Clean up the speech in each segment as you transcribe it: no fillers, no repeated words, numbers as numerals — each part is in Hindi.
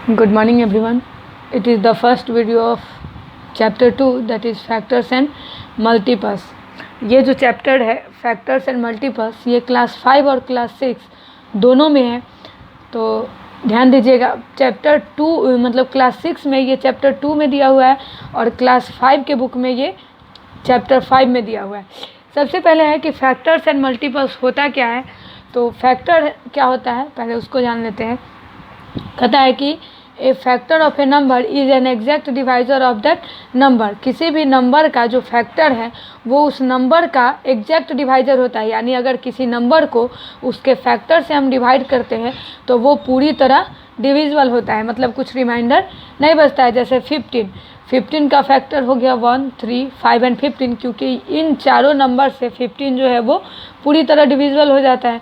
Good morning everyone. It is the first video of chapter 2, that is factors and multiples. ये जो चैप्टर है फैक्टर्स एंड मल्टीपल्स, ये क्लास 5 और क्लास 6 दोनों में है, तो ध्यान दीजिएगा। चैप्टर 2 मतलब क्लास 6 में ये चैप्टर 2 में दिया हुआ है और क्लास 5 के बुक में ये चैप्टर 5 में दिया हुआ है। सबसे पहले है कि फैक्टर्स एंड मल्टीपल्स होता क्या है। तो फैक्टर क्या होता है पहले उसको जान लेते हैं। कहता है कि a factor of a number is an exact divisor of that number. किसी भी नंबर का जो फैक्टर है वो उस नंबर का एग्जैक्ट डिवाइज़र होता है, यानी अगर किसी नंबर को उसके फैक्टर से हम डिवाइड करते हैं तो वो पूरी तरह डिविजिबल होता है, मतलब कुछ रिमाइंडर नहीं बचता है। जैसे 15 का फैक्टर हो गया 1, 3, 5 एंड 15, क्योंकि इन चारों नंबर से 15 जो है वो पूरी तरह डिविजिबल हो जाता है।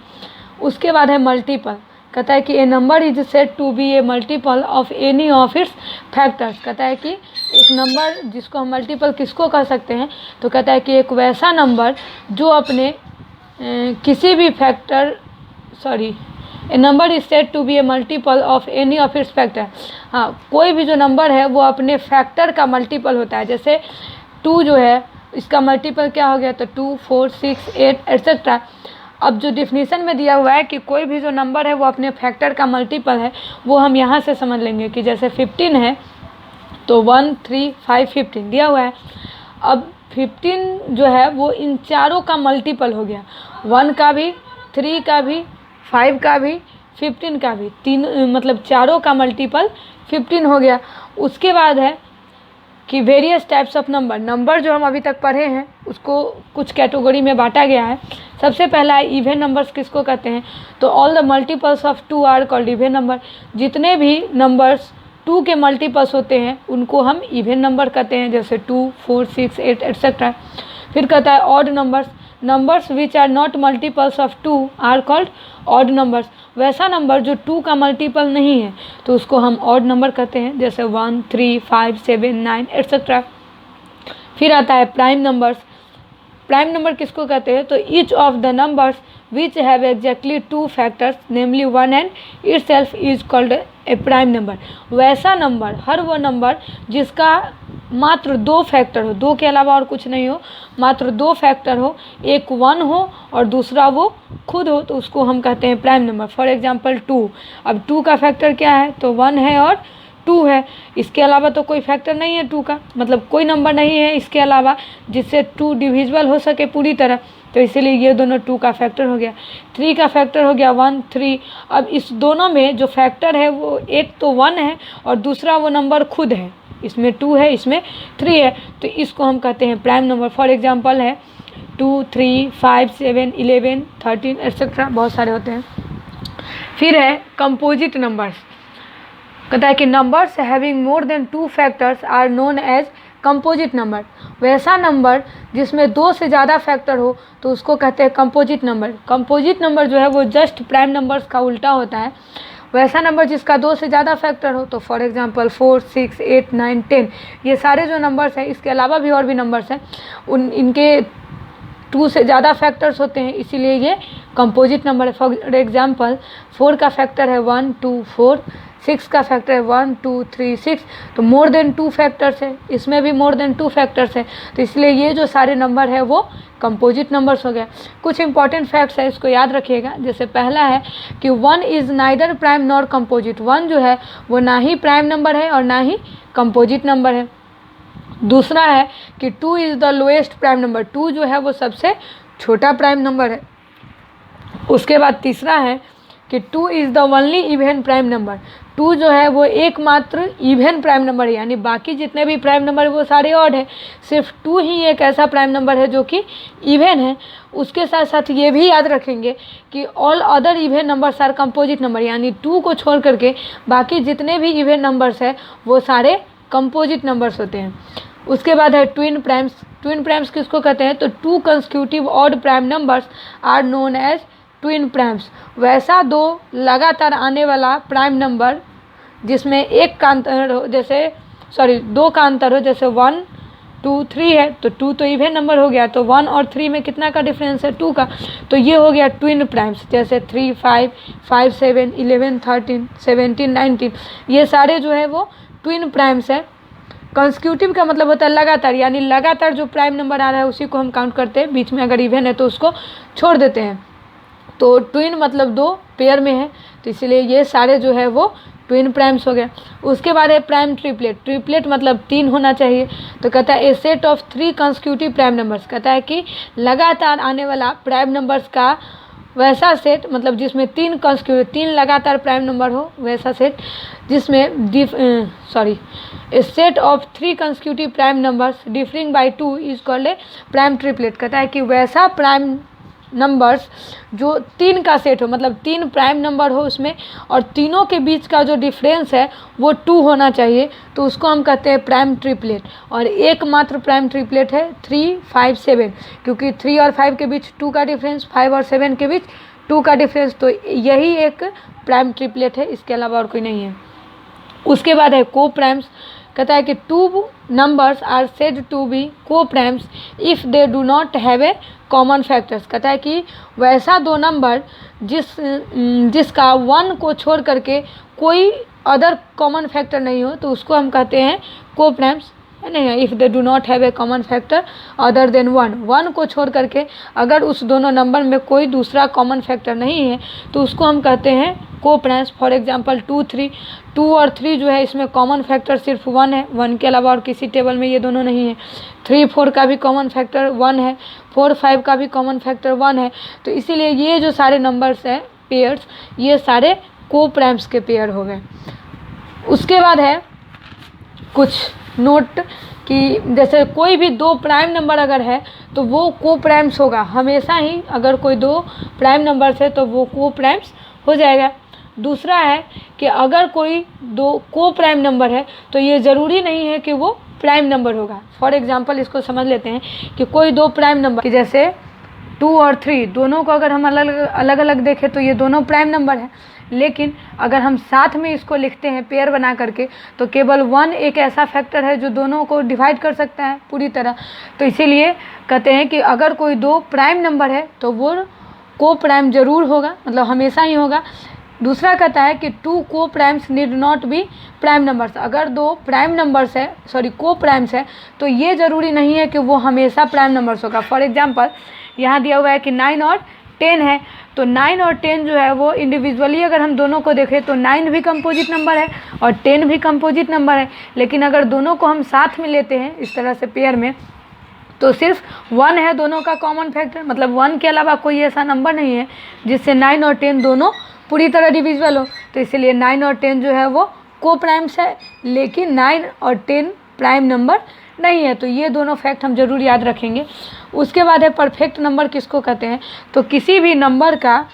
उसके बाद है मल्टीपल। कहता है कि a number is said to be a multiple of any of its factors. कहता है कि एक नंबर जिसको हम मल्टीपल किसको कह सकते हैं, तो कहता है कि एक वैसा नंबर जो अपने किसी भी factor a number is said to be a multiple of any of its factor. हाँ, कोई भी जो नंबर है वो अपने फैक्टर का मल्टीपल होता है। जैसे 2 जो है इसका मल्टीपल क्या हो गया, तो 2, 4, 6, 8 एट्सेट्रा। अब जो डिफिनीशन में दिया हुआ है कि कोई भी जो नंबर है वो अपने फैक्टर का मल्टीपल है, वो हम यहाँ से समझ लेंगे कि जैसे 15 है तो 1, 3, 5, 15 दिया हुआ है। अब 15 जो है वो इन चारों का मल्टीपल हो गया, 1 का भी, 3 का भी, 5 का भी, 15 का भी, मतलब चारों का मल्टीपल 15 हो गया। उसके बाद है कि वेरियस टाइप्स ऑफ नंबर जो हम अभी तक पढ़े हैं उसको कुछ कैटेगरी में बांटा गया है। सबसे पहला है इवन नंबर्स। किसको कहते हैं, तो all the multiples of 2 are called even number. जितने भी नंबर्स 2 के मल्टीपल्स होते हैं उनको हम इवन नंबर कहते हैं, जैसे 2, 4, 6, 8 एट्सेट्रा। फिर कहता है odd numbers which are not multiples of 2 are called odd numbers. वैसा नंबर जो 2 का मल्टीपल नहीं है तो उसको हम ऑड नंबर कहते हैं, जैसे 1, 3, 5, 7, 9 एट्सेट्रा। फिर आता है प्राइम नंबर किसको कहते हैं, तो each of the numbers which have exactly 2 factors namely 1 and itself is called a prime number. वैसा नंबर, हर वो नंबर जिसका मात्र 2 फैक्टर हो, 2 के अलावा और कुछ नहीं हो, मात्र 2 फैक्टर हो, एक 1 हो और दूसरा वो खुद हो, तो उसको हम कहते हैं प्राइम नंबर। For example 2। अब 2 का फैक्टर क्या है, तो 1 है और 2 है। इसके अलावा तो कोई फैक्टर नहीं है 2 का, मतलब कोई नंबर नहीं है इसके अलावा जिससे 2 डिविजिबल हो सके पूरी तरह, तो इसीलिए ये दोनों 2 का फैक्टर हो गया। 3 का फैक्टर हो गया 1, 3। अब इस दोनों में जो फैक्टर है वो एक तो 1 है और दूसरा वो नंबर खुद है। इसमें 2 है, इसमें 3 है, तो इसको हम कहते हैं प्राइम नंबर। फॉर एग्जांपल है 2, 3, 5, 7, 11, 13 एट्सेट्रा, बहुत सारे होते हैं। फिर है कंपोजिट नंबर्स। कहता है कि numbers having more than 2 factors are known as composite number. वैसा नंबर जिसमें 2 से ज़्यादा फैक्टर हो तो उसको कहते हैं कंपोजिट नंबर। कंपोजिट नंबर जो है वो जस्ट प्राइम नंबर्स का उल्टा होता है। वैसा नंबर जिसका 2 से ज़्यादा फैक्टर हो, तो फॉर एग्जांपल 4, 6, 8, 9, 10, ये सारे जो नंबर्स हैं, इसके अलावा भी और भी नंबर्स हैं, इनके 2 से ज़्यादा फैक्टर्स होते हैं, इसीलिए ये कंपोजिट नंबर है। फॉर एग्जांपल 4 का फैक्टर है 1, 2, 4, 6 का फैक्टर है 1, 2, 3, 6, तो मोर देन 2 फैक्टर्स है, इसमें भी मोर देन 2 फैक्टर्स है, तो इसलिए ये जो सारे नंबर है वो कंपोजिट नंबर्स हो गया। कुछ इंपॉर्टेंट फैक्ट्स है, इसको याद रखिएगा। जैसे पहला है कि 1 is neither prime nor composite. 1 जो है वो ना ही प्राइम नंबर है और ना ही कंपोजिट नंबर है। दूसरा है कि 2 is the lowest prime number. 2 जो है वो सबसे छोटा प्राइम नंबर है। उसके बाद तीसरा है कि 2 is the only even prime number. 2 जो है वो एकमात्र इवन प्राइम नंबर है, यानी बाकी जितने भी प्राइम नंबर है वो सारे ऑड है, सिर्फ 2 ही एक ऐसा प्राइम नंबर है जो कि इवन है। उसके साथ साथ ये भी याद रखेंगे कि all other even numbers are composite number, यानी 2 को छोड़ करके बाकी जितने भी इवन नंबर्स है वो सारे कंपोजिट नंबर्स होते हैं। उसके बाद है ट्विन प्राइम्स किसको कहते हैं, तो 2 consecutive odd prime numbers are known as twin primes. वैसा 2 लगातार आने वाला प्राइम नंबर जिसमें 2 का अंतर हो, जैसे 1, 2 3 है, तो 2 तो इवन नंबर हो गया, तो 1 और 3 में कितना का डिफरेंस है, 2 का, तो ये हो गया ट्विन प्राइम्स। जैसे 3 5 5 7 11 13 17 19, ये सारे जो है वो ट्विन प्राइम्स है। कंसेक्यूटिव का मतलब होता है लगातार, यानी लगातार जो प्राइम नंबर आ रहा है उसी को हम काउंट करते हैं, बीच में अगर इवन है तो उसको छोड़ देते हैं। तो ट्विन मतलब 2 पेयर में है, तो इसलिए ये सारे जो है वो ट्विन प्राइम्स हो गया। उसके बाद है प्राइम ट्रिपलेट। ट्रिपलेट मतलब 3 होना चाहिए, तो कहता है a set of 3 consecutive prime numbers, कहता है कि लगातार आने वाला प्राइम नंबर्स का वैसा सेट, मतलब जिसमें 3 लगातार प्राइम नंबर हो, वैसा सेट जिसमें a set of 3 consecutive prime numbers differing by 2 is called a prime triplet. कहता है कि वैसा प्राइम नंबर्स जो 3 का सेट हो, मतलब 3 प्राइम नंबर हो उसमें, और तीनों के बीच का जो डिफरेंस है वो 2 होना चाहिए, तो उसको हम कहते हैं प्राइम ट्रिपलेट। और एकमात्र प्राइम ट्रिपलेट है 3 5 7, क्योंकि 3 और 5 के बीच 2 का डिफरेंस, 5 और 7 के बीच 2 का डिफरेंस, तो यही एक प्राइम ट्रिपलेट है, इसके अलावा और कोई नहीं है। उसके बाद है को प्राइम्स। कहता है कि 2 numbers are said to be coprimes if they do not have a common factors. कहता है कि वैसा 2 नंबर जिसका 1 को छोड़ करके कोई अदर कॉमन फैक्टर नहीं हो, तो उसको हम कहते हैं को प्राइम्स, है ना। If they do not have a common factor other than 1 को छोड़ करके अगर उस दोनों नंबर में कोई दूसरा कॉमन फैक्टर नहीं है, तो उसको हम कहते हैं को प्राइम्स। फॉर एग्जांपल 2 3, 2 और 3 जो है इसमें कॉमन फैक्टर सिर्फ 1 है, 1 के अलावा और किसी टेबल में ये दोनों नहीं है। 3 4 का भी कॉमन फैक्टर 1 है, 4 5 का भी कॉमन फैक्टर 1 है, तो इसीलिए ये जो सारे नंबर्स हैं पेयर्स, ये सारे को प्राइम्स के पेयर हो गए। उसके बाद है कुछ नोट कि जैसे कोई भी 2 प्राइम नंबर अगर है तो वो को प्राइम्स होगा हमेशा ही, अगर कोई 2 प्राइम नंबर्स है तो वो को प्राइम्स हो जाएगा। दूसरा है कि अगर कोई 2 को प्राइम नंबर है तो ये ज़रूरी नहीं है कि वो प्राइम नंबर होगा। फॉर एग्जांपल इसको समझ लेते हैं कि कोई 2 प्राइम नंबर कि जैसे 2 और 3 दोनों को अगर हम अलग अलग देखें तो ये दोनों प्राइम नंबर है, लेकिन अगर हम साथ में इसको लिखते हैं पेयर बना करके, तो केवल 1 एक ऐसा फैक्टर है जो दोनों को डिवाइड कर सकता है पूरी तरह। तो इसीलिए कहते हैं कि अगर कोई 2 प्राइम नंबर है तो वो को प्राइम ज़रूर होगा, मतलब हमेशा ही होगा। दूसरा कहता है कि 2 को primes need not be prime numbers. अगर 2 प्राइम नंबर्स है को प्राइम्स है तो ये ज़रूरी नहीं है कि वो हमेशा प्राइम नंबर्स होगा। फॉर एग्जांपल यहाँ दिया हुआ है कि 9 और 10 है, तो 9 और 10 जो है वो इंडिविजुअली अगर हम दोनों को देखें तो 9 भी कंपोजिट नंबर है और 10 भी कंपोजिट नंबर है, लेकिन अगर दोनों को हम साथ में लेते हैं इस तरह से पेयर में, तो सिर्फ 1 है दोनों का कॉमन फैक्टर, मतलब 1 के अलावा कोई ऐसा नंबर नहीं है जिससे 9 और 10 दोनों पूरी तरह डिविजिबल हो। तो इसलिए 9 और 10 जो है वो को प्राइम्स है, लेकिन 9 और 10 प्राइम नंबर नहीं है। तो ये दोनों फैक्ट हम जरूर याद रखेंगे। उसके बाद है परफेक्ट नंबर किसको कहते हैं, तो किसी भी नंबर का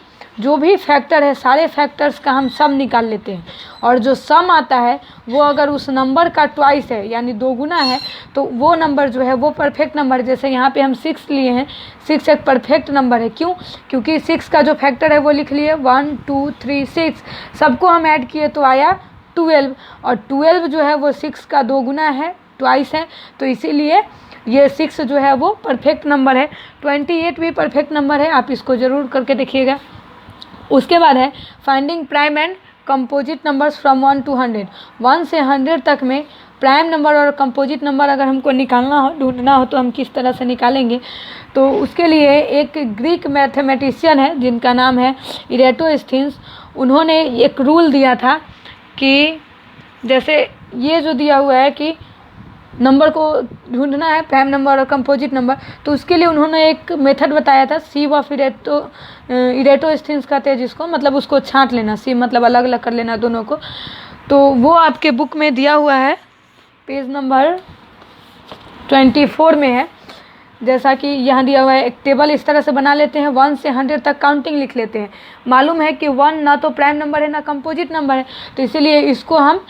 जो भी फैक्टर है सारे फैक्टर्स का हम सम निकाल लेते हैं, और जो सम आता है वो अगर उस नंबर का ट्वाइस है यानी 2 गुना है, तो वो नंबर जो है वो परफेक्ट नंबर है। जैसे यहाँ पे हम 6 लिए हैं, 6 एक परफेक्ट नंबर है। क्यों? क्योंकि 6 का जो फैक्टर है वो लिख लिए 1 2 3 6, सबको हम ऐड किए तो आया 12, और 12 जो है वो 6 का 2 गुना है, ट्वाइस है, तो इसीलिए ये 6 जो है वो परफेक्ट नंबर है। 28 भी परफेक्ट नंबर है, आप इसको ज़रूर करके देखिएगा। उसके बाद है finding prime and composite numbers from 1 to 100। 1 से 100 तक में प्राइम नंबर और कंपोजिट नंबर अगर हमको निकालना हो, ढूंढना हो, तो हम किस तरह से निकालेंगे, तो उसके लिए एक ग्रीक मैथमेटिशियन है जिनका नाम है इरेटोस्थेनीस। उन्होंने एक रूल दिया था कि जैसे ये जो दिया हुआ है कि नंबर को ढूंढना है प्राइम नंबर और कंपोजिट नंबर, तो उसके लिए उन्होंने एक मेथड बताया था, सीव ऑफ इरेटोस्थेनीस कहते हैं जिसको, मतलब उसको छांट लेना, सीव मतलब अलग अलग कर लेना दोनों को। तो वो आपके बुक में दिया हुआ है, पेज नंबर 24 में है। जैसा कि यहाँ दिया हुआ है, एक टेबल इस तरह से बना लेते हैं, 1 से 100 तक काउंटिंग लिख लेते हैं। मालूम है कि 1 ना तो प्राइम नंबर है ना कंपोजिट नंबर है, तो इसीलिए इसको हम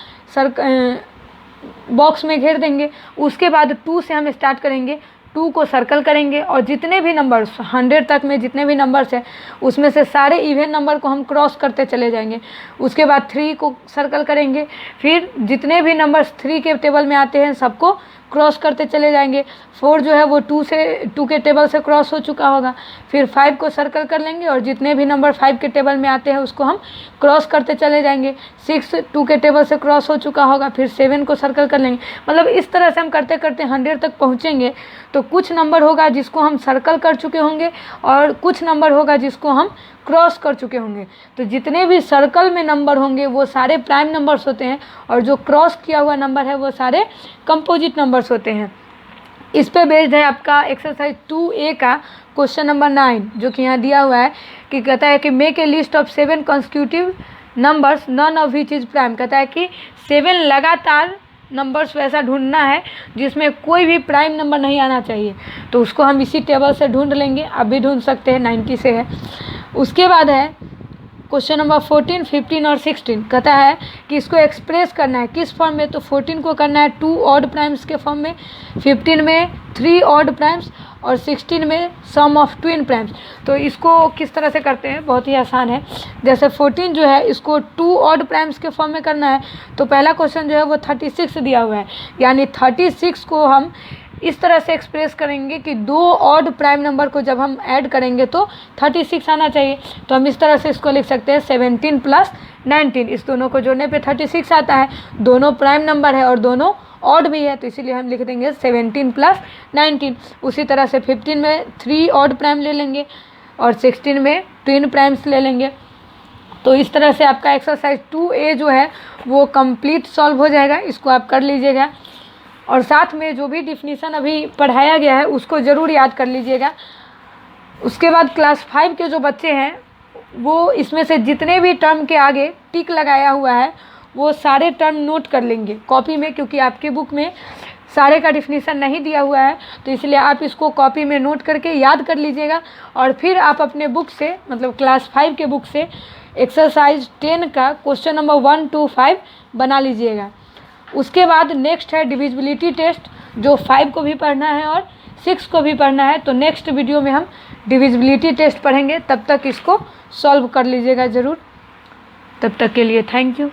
बॉक्स में घेर देंगे। उसके बाद 2 से हम स्टार्ट करेंगे, 2 को सर्कल करेंगे, और जितने भी नंबर्स 100 तक में जितने भी नंबर्स हैं उसमें से सारे इवन नंबर को हम क्रॉस करते चले जाएंगे। उसके बाद 3 को सर्कल करेंगे, फिर जितने भी नंबर्स 3 के टेबल में आते हैं सबको क्रॉस करते चले जाएंगे। 4 जो है वो 2 के टेबल से क्रॉस हो चुका होगा। फिर 5 को सर्कल कर लेंगे और जितने भी नंबर 5 के टेबल में आते हैं उसको हम क्रॉस करते चले जाएंगे। 6 2 के टेबल से क्रॉस हो चुका होगा, फिर 7 को सर्कल कर लेंगे। मतलब इस तरह से हम करते करते 100 तक पहुँचेंगे। तो कुछ नंबर होगा जिसको हम सर्कल कर चुके होंगे और कुछ नंबर होगा जिसको हम क्रॉस कर चुके होंगे। तो जितने भी सर्कल में नंबर होंगे वो सारे प्राइम नंबर्स होते हैं और जो क्रॉस किया हुआ नंबर है वो सारे कंपोजिट नंबर्स होते हैं। इस पे बेस्ड है आपका एक्सरसाइज 2A का क्वेश्चन नंबर 9, जो कि यहाँ दिया हुआ है कि कहता है कि make a list of 7 consecutive numbers none of which is prime. कहता है कि 7 लगातार नंबर्स वैसा ढूंढना है जिसमें कोई भी प्राइम नंबर नहीं आना चाहिए। तो उसको हम इसी टेबल से ढूंढ लेंगे, आप भी ढूंढ सकते हैं, 90 से है। उसके बाद है क्वेश्चन नंबर 14, 15 और 16। कहता है कि इसको एक्सप्रेस करना है किस फॉर्म में। तो 14 को करना है 2 ऑड प्राइम्स के फॉर्म में, 15 में 3 ऑड प्राइम्स और 16 में सम ऑफ ट्विन प्राइम्स। तो इसको किस तरह से करते हैं, बहुत ही आसान है। जैसे 14 जो है इसको 2 ऑड प्राइम्स के फॉर्म में करना है। तो पहला क्वेश्चन जो है वो 36 दिया हुआ है, यानी 36 को हम इस तरह से एक्सप्रेस करेंगे कि 2 ऑड प्राइम नंबर को जब हम ऐड करेंगे तो 36 आना चाहिए। तो हम इस तरह से इसको लिख सकते हैं 17 + 19। इस दोनों को जोड़ने पे 36 आता है। दोनों प्राइम नंबर है और दोनों ऑड भी है, तो इसीलिए हम लिख देंगे 17 + 19। उसी तरह से 15 में 3 ऑड प्राइम ले लेंगे और 16 में ट्विन प्राइम्स ले लेंगे। तो इस तरह से आपका एक्सरसाइज 2A जो है वो कंप्लीट सॉल्व हो जाएगा। इसको आप कर लीजिएगा और साथ में जो भी डिफिनीशन अभी पढ़ाया गया है उसको ज़रूर याद कर लीजिएगा। उसके बाद क्लास 5 के जो बच्चे हैं वो इसमें से जितने भी टर्म के आगे टिक लगाया हुआ है वो सारे टर्म नोट कर लेंगे कॉपी में, क्योंकि आपकी बुक में सारे का डिफिनीशन नहीं दिया हुआ है। तो इसलिए आप इसको कॉपी में नोट करके याद कर लीजिएगा और फिर आप अपने बुक से, मतलब क्लास 5 के बुक से एक्सरसाइज 10 का क्वेश्चन नंबर 1 to 5 बना लीजिएगा। उसके बाद नेक्स्ट है डिविजिबिलिटी टेस्ट, जो 5 को भी पढ़ना है और 6 को भी पढ़ना है। तो नेक्स्ट वीडियो में हम डिविजिबिलिटी टेस्ट पढ़ेंगे, तब तक इसको सॉल्व कर लीजिएगा ज़रूर। तब तक के लिए थैंक यू।